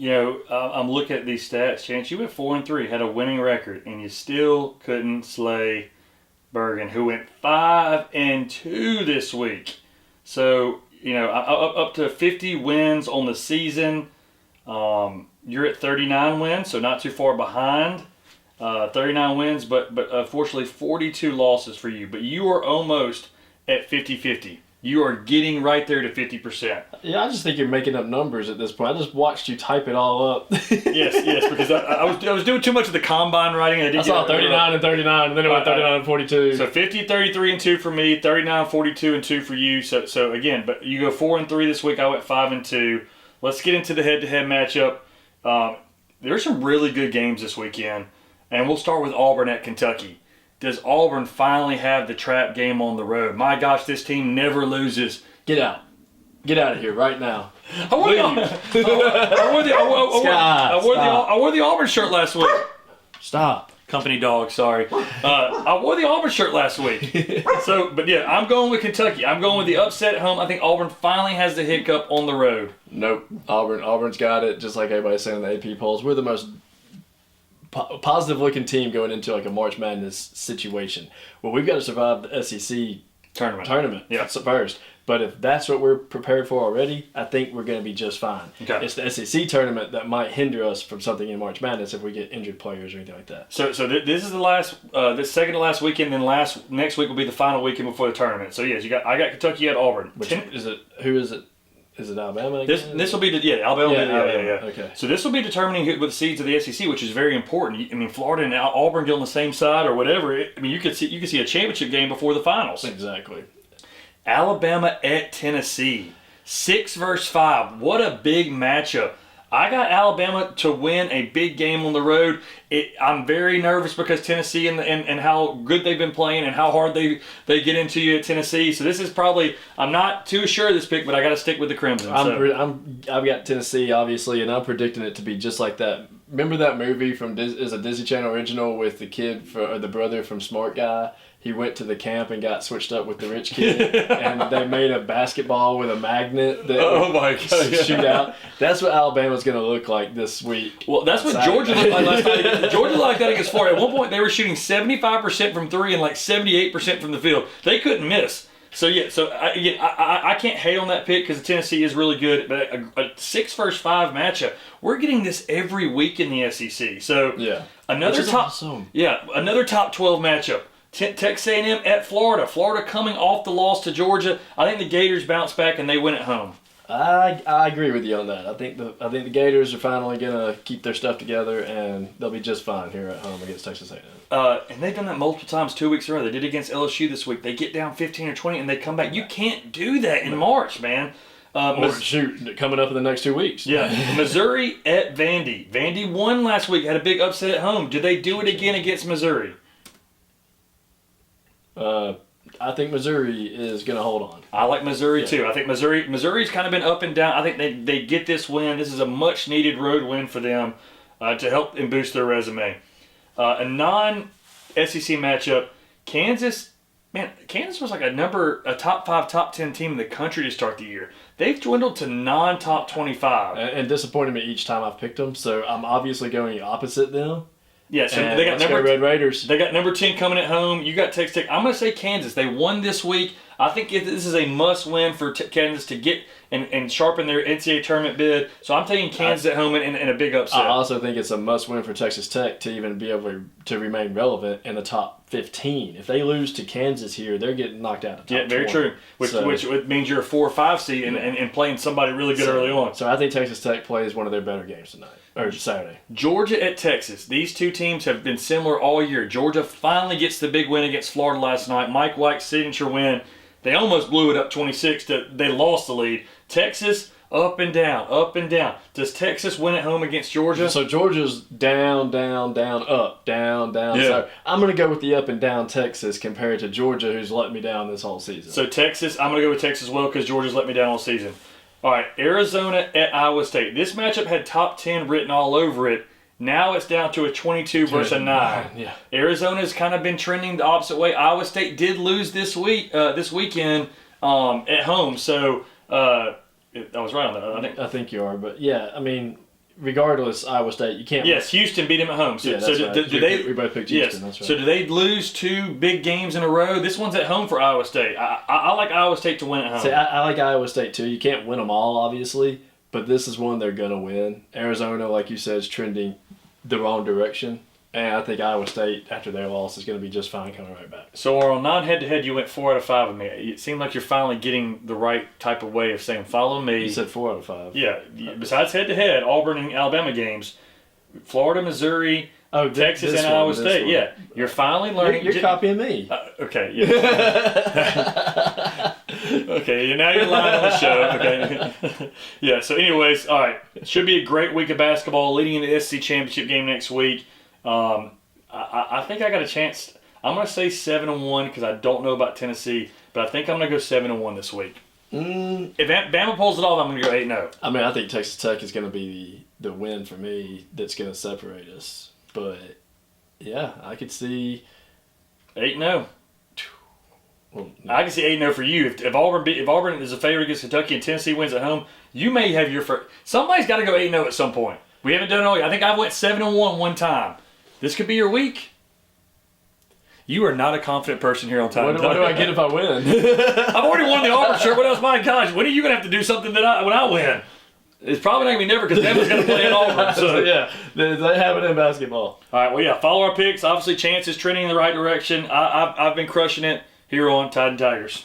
I'm looking at these stats. Chance, you went 4-3, had a winning record, and you still couldn't slay Burgin, who went 5-2 this week. So, up to 50 wins on the season. You're at 39 wins, so not too far behind. 39 wins, but unfortunately 42 losses for you. But you are almost at 50-50. You are getting right there to 50%. Yeah, I just think you're making up numbers at this point. I just watched you type it all up. yes, because I was doing too much of the combine writing. I saw 39 and 39, and then it went 39 and 42. So 50, 33 and 2 for me, 39, 42 and 2 for you. So again, but you go 4-3 this week. I went 5-2. Let's get into the head-to-head matchup. There's some really good games this weekend, and we'll start with Auburn at Kentucky. Does Auburn finally have the trap game on the road? My gosh, this team never loses. Get out. Get out of here right now. I wore the Auburn shirt last week. Stop. Company dog, sorry. I wore the Auburn shirt last week. But yeah, I'm going with Kentucky. I'm going with the upset at home. I think Auburn finally has the hiccup on the road. Nope. Auburn's got it, just like everybody's saying in the AP polls. We're the most positive-looking team going into like a March Madness situation. Well, we've got to survive the SEC tournament first. But if that's what we're prepared for already, I think we're going to be just fine. Okay. It's the SEC tournament that might hinder us from something in March Madness if we get injured players or anything like that. So this is the last, this second to last weekend, then next week will be the final weekend before the tournament. So yes, I got Kentucky at Auburn. Who is it? Is it Alabama again? This will be Alabama. Yeah. Okay. So this will be determining who, with the seeds of the SEC, which is very important. I mean, Florida and Auburn get on the same side or whatever. You could see a championship game before the finals. Exactly. Alabama at Tennessee, 6 versus 5. What a big matchup. I got Alabama to win a big game on the road. I'm very nervous because Tennessee and how good they've been playing and how hard they get into you at Tennessee. So this is probably, I'm not too sure of this pick, but I got to stick with the Crimson. I've got Tennessee, obviously, and I'm predicting it to be just like that. Remember that movie is a Disney Channel original with the kid, or the brother from Smart Guy? He went to the camp and got switched up with the rich kid, and they made a basketball with a magnet that would shoot out. That's what Alabama's going to look like this week. Well, that's what Georgia looked like last night. Georgia looked like that against Florida. At one point, they were shooting 75% from three and like 78% from the field. They couldn't miss. So I can't hate on that pick because Tennessee is really good. But a 6 versus 5 matchup, we're getting this every week in the SEC. So another top 12 matchup. Texas A&M at Florida. Florida coming off the loss to Georgia. I think the Gators bounce back and they win at home. I agree with you on that. I think the Gators are finally gonna keep their stuff together and they'll be just fine here at home against Texas A&M. And they've done that multiple times 2 weeks in a row. They did it against LSU this week. They get down 15 or 20 and they come back. You can't do that in March, man. Coming up in the next 2 weeks. Yeah, Missouri at Vandy. Vandy won last week. Had a big upset at home. Do they do it again against Missouri? I think Missouri is going to hold on. I like Missouri too. I think Missouri's kind of been up and down. I think they get this win. This is a much needed road win for them to help and boost their resume. A non-SEC matchup, Kansas. Man, Kansas was like a top 5, top 10 team in the country to start the year. They've dwindled to non-top 25. And disappointed me each time I've picked them, so I'm obviously going opposite them. Yeah, so they got Red Raiders. They got number 10 coming at home. You got Texas Tech. I'm going to say Kansas. They won this week. I think this is a must-win for Kansas to get and sharpen their NCAA tournament bid. So I'm taking Kansas at home in a big upset. I also think it's a must-win for Texas Tech to even be able to remain relevant in the top 15. If they lose to Kansas here, they're getting knocked out of the top 20. Very true. Which means you're a 4 or 5 seed and playing somebody really good early on. So I think Texas Tech plays one of their better games tonight. Or Saturday. Georgia at Texas. These two teams have been similar all year. Georgia finally gets the big win against Florida last night. Mike White's signature win. They almost blew it up 26. They lost the lead. Texas, up and down, up and down. Does Texas win at home against Georgia? So Georgia's down, down, down, up, down, down. Yeah. So I'm going to go with the up and down Texas compared to Georgia, who's let me down this whole season. So Texas, I'm going to go with Texas as well because Georgia's let me down all season. All right, Arizona at Iowa State. This matchup had top 10 written all over it. Now it's down to a 22 versus a 9. Yeah. Arizona's kind of been trending the opposite way. Iowa State did lose this weekend at home. So I was right on that. I think you are. But, yeah, I mean, regardless, Iowa State, you can't. Yes, Houston beat them at home. So, Yeah, so that's do, right. do they? We both picked Yes. Houston. That's right. So do they lose 2 big games in a row? This one's at home for Iowa State. I like Iowa State to win at home. See, I like Iowa State too. You can't win them all, obviously, but this is one they're gonna win. Arizona, like you said, is trending the wrong direction, and I think Iowa State, after their loss, is gonna be just fine coming right back. So on non-head-to-head, you went 4 out of 5 with me. It seemed like you're finally getting the right type of way of saying follow me. You said 4 out of 5. Yeah. Besides head-to-head, Auburn and Alabama games, Florida, Missouri, Texas, and Iowa State. Yeah. You're finally learning. You're copying me. Okay. Yeah. Okay. Now you're lying on the show. Okay. Yeah. So, anyways, all right. It should be a great week of basketball leading into the SEC championship game next week. I think I got a chance. I'm going to say 7-1 because I don't know about Tennessee, but I think I'm going to go 7-1 this week. If Bama pulls it off, I'm going to go 8-0. I mean, I think Texas Tech is going to be the win for me that's going to separate us. But, yeah, I could see 8-0. Well, I can see 8-0 for you. If Auburn is a favorite against Kentucky and Tennessee wins at home, you may have your first. Somebody's got to go 8-0 at some point. We haven't done it all yet. I think I went 7-1 one time. This could be your week. You are not a confident person here on time. What do I get if I win? I've already won the Auburn shirt. What else? My gosh, when are you going to have to do something when I win? It's probably not going to be never because Bama's going to play at Auburn. So yeah, they have it in basketball. All right, well, yeah, follow our picks. Obviously, Chance is trending in the right direction. I've been crushing it here on Tide and Tigers.